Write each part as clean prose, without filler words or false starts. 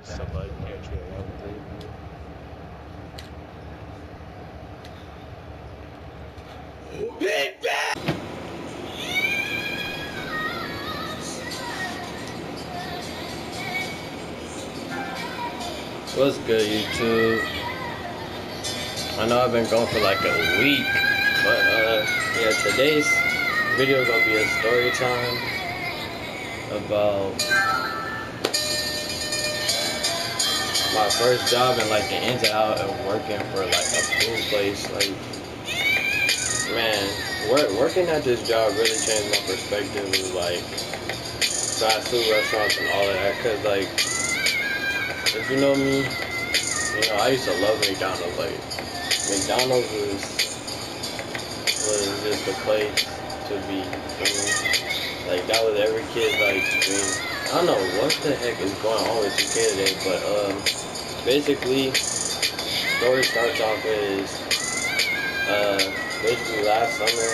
Somebody pantry around the table. What's good, YouTube? I know I've been gone for like a week, but yeah, today's video gonna be a story time about my first job and like the ins and out of working for like a food place. Like, man, working at this job really changed my perspective of like fast food restaurants and all of that. Cause like, if you know me, you know I used to love McDonald's. Like, McDonald's was just the place to be for me. Like, that was every kid's like dream. I don't know what the heck is going on with you today, but basically, story starts off as basically last summer,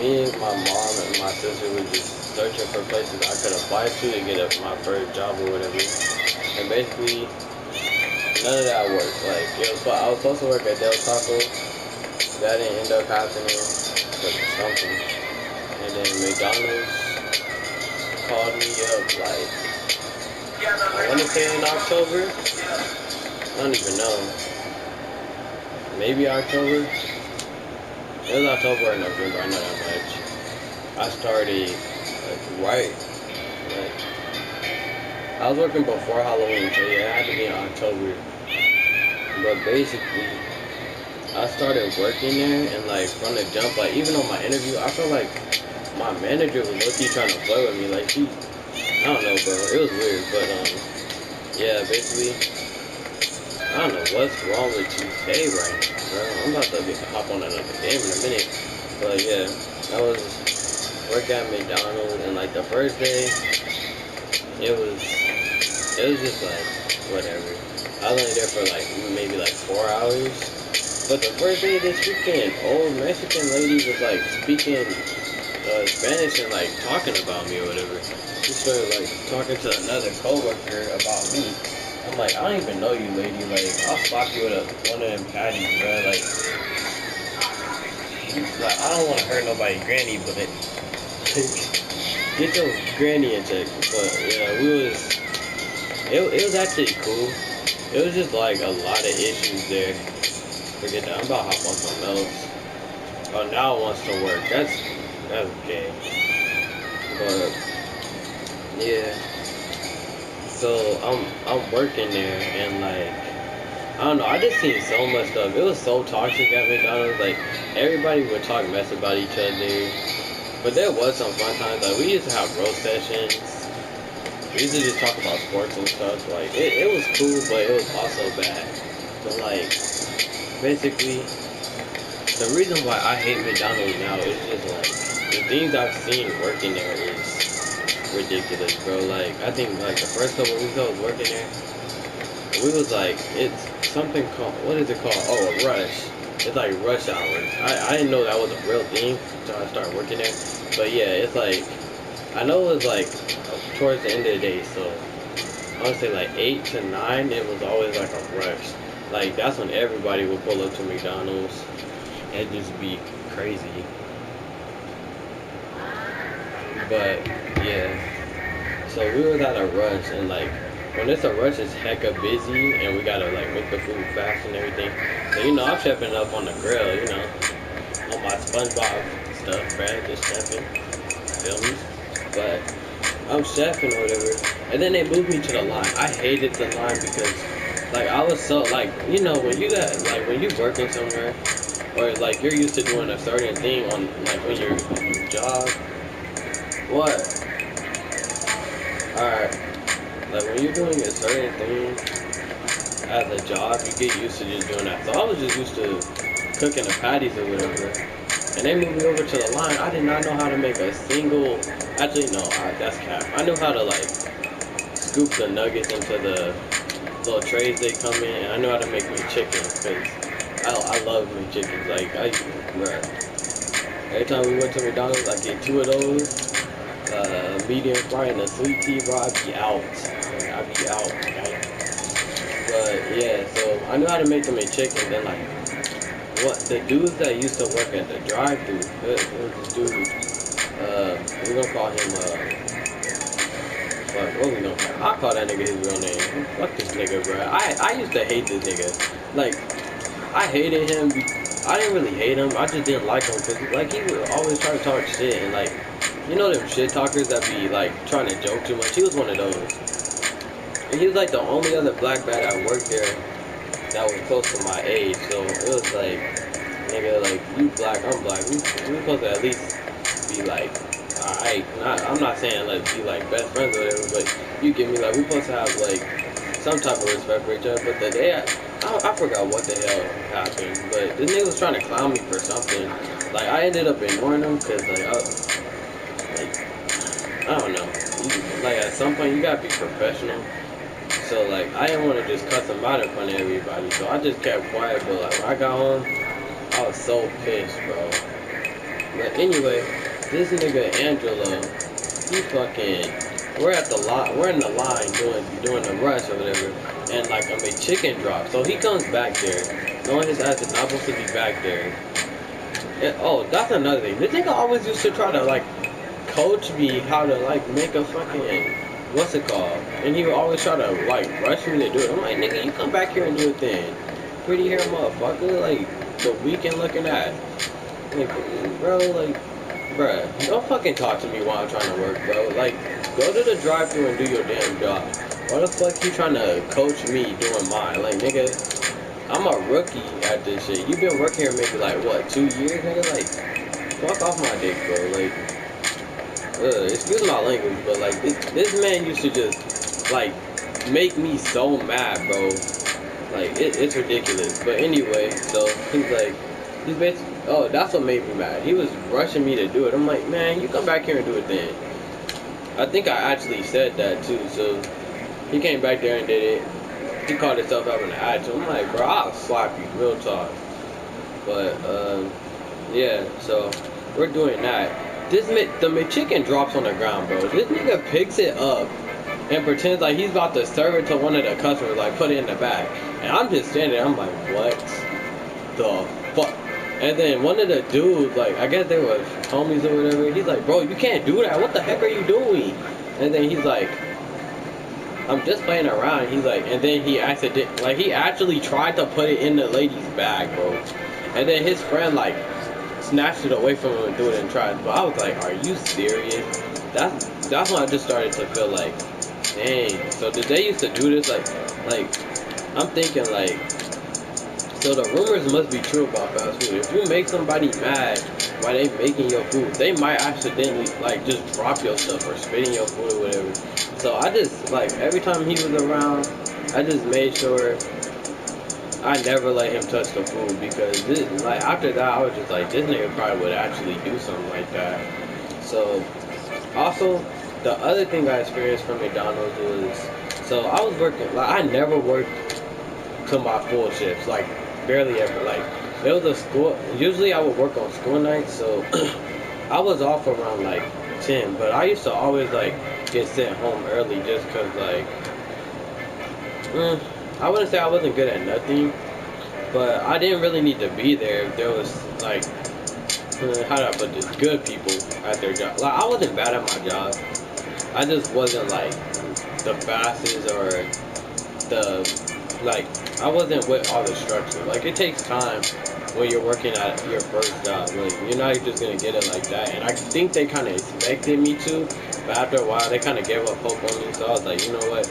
me and my mom and my sister were just searching for places I could apply to get my first job or whatever. And basically, none of that worked. Like, I was supposed to work at Del Taco. That didn't end up happening because of something. And then McDonald's called me up like, I want to say in October. I don't even know. Maybe October. It was October or November. I know that much. I started like I was working before Halloween, so yeah, it had to be in October. But basically, I started working there, and like from the jump, like even on my interview, I felt like my manager was low-key trying to play with me. Like, I don't know, bro. It was weird, but yeah, basically, I don't know what's wrong with you today right now, bro. I'm about to hop on another game in a minute, but yeah, I was working at McDonald's, and like the first day, it was just like whatever. I was only there for like maybe like 4 hours. But the first day, this freaking old Mexican lady was like speaking Spanish and like talking about me or whatever. She started like talking to another coworker about me. I'm like, I don't even know you, lady. Like, I'll slap you with one of them patties, bro. Like, I don't want to hurt nobody, granny, but get your granny in check. But yeah, it was actually cool. It was just like a lot of issues there. Forget that. I'm about to hop on something else. Oh, now it wants to work. That's okay. But yeah. So I'm working there, and like I don't know. I just seen so much stuff. It was so toxic at McDonald's. Like, everybody would talk mess about each other. But there was some fun times. Like, we used to have roast sessions. We used to just talk about sports and stuff. Like, it was cool, but it was also bad. But like, basically, the reason why I hate McDonald's now is just like the things I've seen working there is ridiculous, bro. Like, I think like the first couple of weeks I was working there, we was like, it's something called, what is it called? Oh, a rush. It's like rush hours. I didn't know that was a real thing until I started working there. But yeah, it's like, I know it was like towards the end of the day, so I would say like 8 to 9, it was always like a rush. Like, that's when everybody would pull up to McDonald's. It'd just be crazy. But yeah, so we was at a rush, and like when it's a rush, it's hecka busy, and we gotta like make the food fast and everything. So you know, I'm chefing up on the grill, you know, on my SpongeBob stuff, right? Just chefing, feel me? But I'm chefing or whatever, and then they moved me to the line. I hated the line because like I was so like, you know, when you got like when you working somewhere, or like you're used to doing a certain thing on like when you're on your job. What? Alright. Like, when you're doing a certain thing as a job, you get used to just doing that. So I was just used to cooking the patties or whatever. And they moved me over to the line. I did not know how to make a single. Actually, no, that's cap. I knew how to like scoop the nuggets into the little trays they come in, and I knew how to make McChickens because I love McChickens. Like, bruh. Every time we went to McDonald's, I get 2 of those. Medium fry and a sweet tea, bro. I'd be out. I be out, right? But yeah, so I knew how to make them a chicken. Then like, what the dudes that used to work at the drive-thru, there was this dude. We're gonna call him fuck, what we gonna call? I'll call that nigga his real name. Fuck this nigga, bro. I used to hate this nigga. Like, I hated him. I didn't really hate him. I just didn't like him because like he would always try to talk shit and like, you know them shit talkers that be like trying to joke too much. He was one of those. And he was like the only other black guy that worked there that was close to my age. So it was like, nigga, like you black, I'm black. We supposed to at least be like, alright. I'm not saying let's be like best friends or whatever, but you get me, like we supposed to have like some type of respect for each other. But the day I forgot what the hell happened, but this nigga was trying to clown me for something. Like I ended up ignoring him because like I don't know. Like at some point you gotta be professional. So like I didn't want to just cuss him out in front of everybody, so I just kept quiet. But like when I got home, I was so pissed, bro. But anyway, this nigga Angelo, he fucking, we're at the line, we're in the line doing the rush or whatever, and like I'm a chicken drop. So he comes back there, knowing his ass is not supposed to be back there. And, oh, that's another thing. This nigga always used to try to like coach me how to like make a fucking what's it called, and he would always try to like rush me to do it. I'm like, nigga, you come back here and do it then. Pretty hair motherfucker, like the weekend looking at. Like, bro, like, bruh, don't fucking talk to me while I'm trying to work, bro. Like, go to the drive-thru and do your damn job. Why the fuck you trying to coach me doing mine? Like, nigga, I'm a rookie at this shit. You've been working here maybe like what, 2 years, nigga? Like, fuck off my dick, bro. Like, excuse my language, but like this man used to just like make me so mad, bro. Like it's ridiculous. But anyway, so he's like, he's basically, oh, that's what made me mad. He was rushing me to do it. I'm like, man, you come back here and do it then. I think I actually said that too. So he came back there and did it. He called himself having an attitude. I'm like, bro, I'll slap you, real talk. But yeah, so we're doing that. The McChicken drops on the ground, bro. This nigga picks it up and pretends like he's about to serve it to one of the customers, like put it in the bag. And I'm just standing there, I'm like, what the fuck? And then one of the dudes, like, I guess they were homies or whatever, he's like, bro, you can't do that. What the heck are you doing? And then he's like, I'm just playing around. He's like, and then he actually tried to put it in the lady's bag, bro. And then his friend, like, snatched it away from him and threw it and tried. But I was like, are you serious? That's when I just started to feel like, dang. So did they used to do this? Like I'm thinking like, so the rumors must be true about fast food. If you make somebody mad while they making your food, they might accidentally like just drop your stuff or spit in your food or whatever. So I just like every time he was around, I just made sure I never let him touch the food because this, like after that I was just like this nigga probably would actually do something like that. So also the other thing I experienced from McDonald's was, so I was working like I never worked to my full shifts, like barely ever. Like there was a school, usually I would work on school nights, so I was off around like 10, but I used to always like get sent home early just cause like I wouldn't say I wasn't good at nothing, but I didn't really need to be there if there was like, how do I put this, good people at their job. Like I wasn't bad at my job. I just wasn't like the fastest or the, like, I wasn't with all the structure. Like it takes time when you're working at your first job. Like you're not just gonna get it like that. And I think they kind of expected me to, but after a while they kind of gave up hope on me. So I was like, you know what?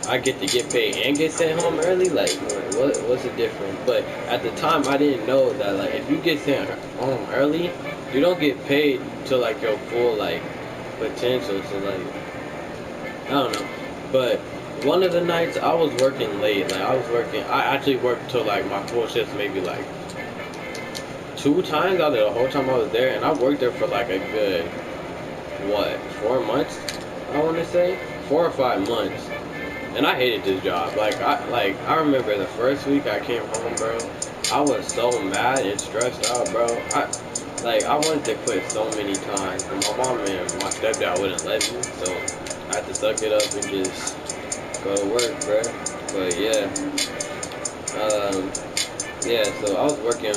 I get to get paid and get sent home early. Like, what's the difference? But at the time, I didn't know that. Like, if you get sent home early, you don't get paid to like your full like potential. So like, I don't know. But one of the nights I was working late. Like, I actually worked till like my full shifts, maybe like 2 times out of the whole time I was there, and I worked there for like a good what 4 months. I want to say 4 or 5 months. And I hated this job. I remember the first week I came home, bro. I was so mad and stressed out, bro. I wanted to quit so many times, but my mom and my stepdad wouldn't let me. So I had to suck it up and just go to work, bruh. But yeah, um, yeah. So I was working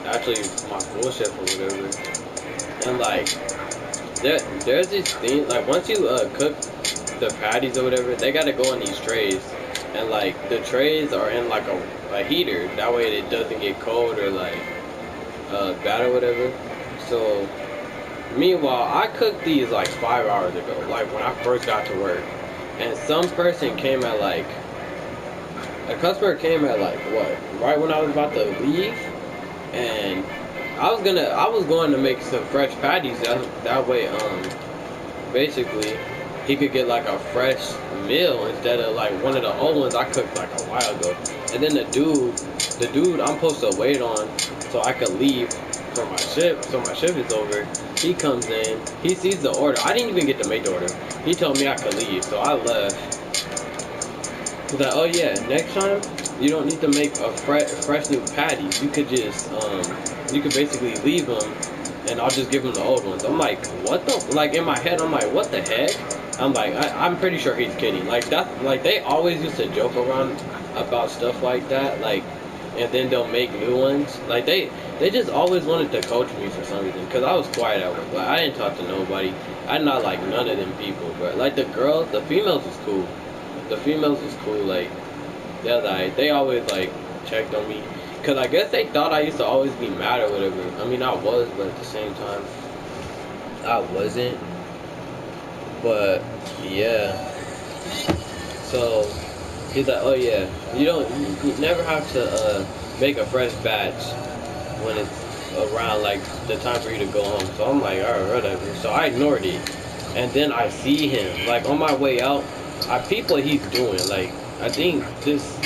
actually my full shift or whatever, and like there's this thing like once you cook the patties or whatever, they gotta go in these trays, and like the trays are in like a heater. That way it doesn't get cold or like bad or whatever. So meanwhile, I cooked these like 5 hours ago, like when I first got to work, and some person came at like a customer came at like what right when I was about to leave, and I was going to make some fresh patties that way basically he could get like a fresh meal instead of like one of the old ones I cooked like a while ago. And then the dude I'm supposed to wait on so I could leave for my shift, so my shift is over. He comes in, he sees the order. I didn't even get to make the order. He told me I could leave, so I left. He's like, oh yeah, next time you don't need to make a fresh new patty. You could just you could basically leave them, and I'll just give him the old ones. I'm like, what the? Like in my head, I'm like, what the heck? I'm like, I'm pretty sure he's kidding. Like that, like they always used to joke around about stuff like that. Like, and then they'll make new ones. Like they just always wanted to coach me for some reason. Cause I was quiet at work. Like I didn't talk to nobody. I did not like none of them people. But like the girls, the females was cool. The females was cool. Like they always like checked on me. Cause I guess they thought I used to always be mad or whatever. I mean I was, but at the same time I wasn't. But yeah. So he's like, oh yeah, you never have to make a fresh batch when it's around like the time for you to go home. So I'm like, alright, whatever. So I ignored it. And then I see him, like on my way out, I peep what he's doing. Like I think this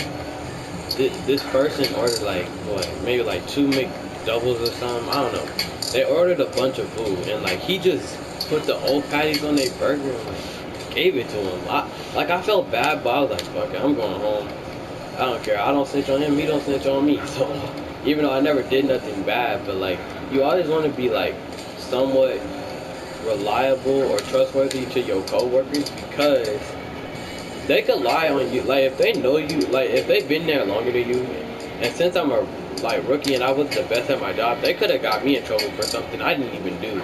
person ordered like what, maybe like two McDoubles or something. I don't know. They ordered a bunch of food and like he just put the old patties on their burger and like gave it to him. I felt bad, but I was like, fuck it, I'm going home. I don't care. I don't snitch on him. He don't snitch on me. So even though I never did nothing bad, but like you always want to be like somewhat reliable or trustworthy to your coworkers because they could lie on you. Like if they know you, like if they've been there longer than you, and since I'm a like rookie and I was the best at my job, they could have got me in trouble for something I didn't even do.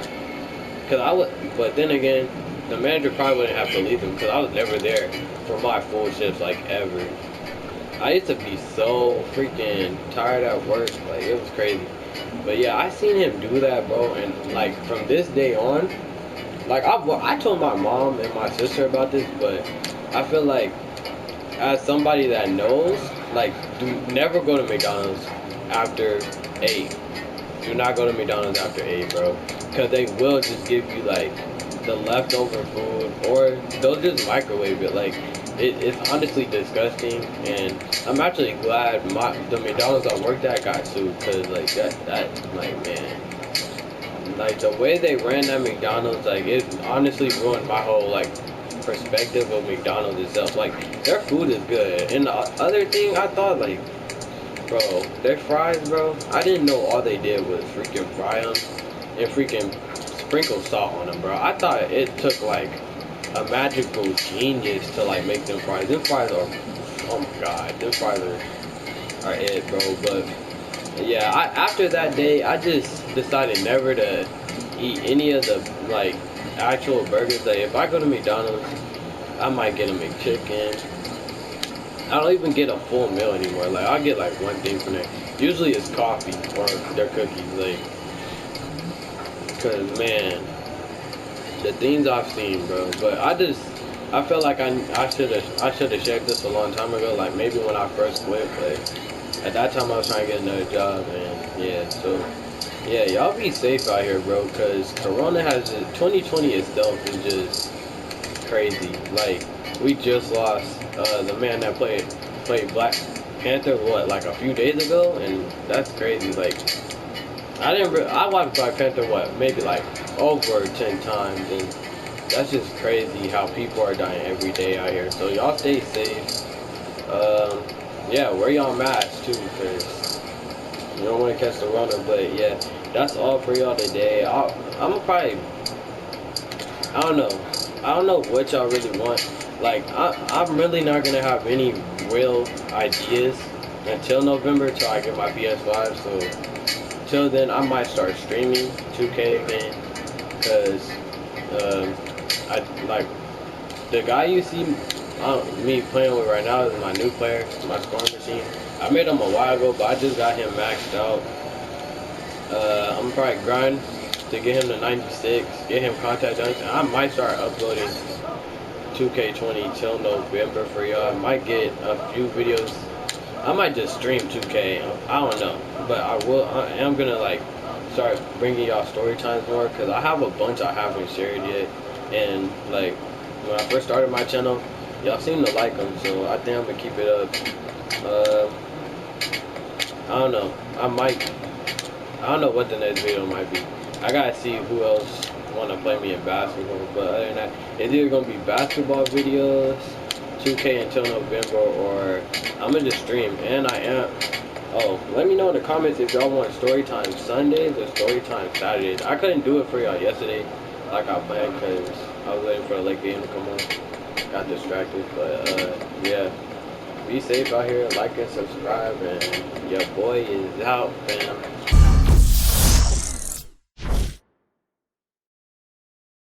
Cause I would, but then again, the manager probably wouldn't have to leave him because I was never there for my full shifts like ever. I used to be so freaking tired at work, like it was crazy. But yeah, I seen him do that, bro, and like from this day on, like I told my mom and my sister about this, but I feel like as somebody that knows, like do never go to McDonald's after 8. Do not go to McDonald's after 8, bro, because they will just give you like the leftover food, or they'll just microwave it. Like it's honestly disgusting, and I'm actually glad the McDonald's I worked at got sued, cause like that like man, like the way they ran that McDonald's, like it honestly ruined my whole like perspective of McDonald's itself. Like their food is good, and the other thing I thought like, bro, their fries, bro, I didn't know all they did was freaking fry them and freaking sprinkle salt on them, bro. I thought it took like a magical genius to like make them fries. Them fries are, oh my god, them fries are it, bro. But yeah, after that day, I just decided never to eat any of the like actual burgers. Like if I go to McDonald's, I might get a McChicken. I don't even get a full meal anymore. Like I get like one thing from there. Usually it's coffee or their cookies. Like, cause man, the things I've seen, bro. But I felt like I should have checked this a long time ago. Like maybe when I first quit, but at that time I was trying to get another job, and yeah. So yeah, y'all be safe out here, bro. Cause Corona 2020 itself is just crazy. Like we just lost the man that played Black Panther what like a few days ago, and that's crazy. Like I watched Black Panther what maybe like over 10 times, and that's just crazy how people are dying every day out here. So y'all stay safe. Um, yeah, wear y'all masks too, cause you don't want to catch the Rona. But yeah, that's all for y'all today. I'm probably I don't know. I don't know what y'all really want. Like, I'm really not gonna have any real ideas until November, till I get my PS5. So, till then, I might start streaming 2K again, cause I like the guy you see me playing with right now is my new player, my scoring machine. I made him a while ago, but I just got him maxed out. I'm probably grind to get him to 96, get him contact dunks, and I might start uploading 2K20 till November for y'all. I might get a few videos. I might just stream 2K. I don't know, but I am gonna like start bringing y'all story times more because I have a bunch I haven't shared yet. And like when I first started my channel, y'all seem to like them, so I think I'm gonna keep it up. Uh, I don't know. I don't know what the next video might be. I gotta see who else wanna play me in basketball. But other than that, it's either gonna be basketball videos, 2K until November, or I'm gonna just stream. And I am. Oh, let me know in the comments if y'all want story time Sundays or story time Saturdays. I couldn't do it for y'all yesterday, like I planned, because I was waiting for a late game to come on. Got distracted, but yeah. Be safe out here, like and subscribe, and your boy is out, fam.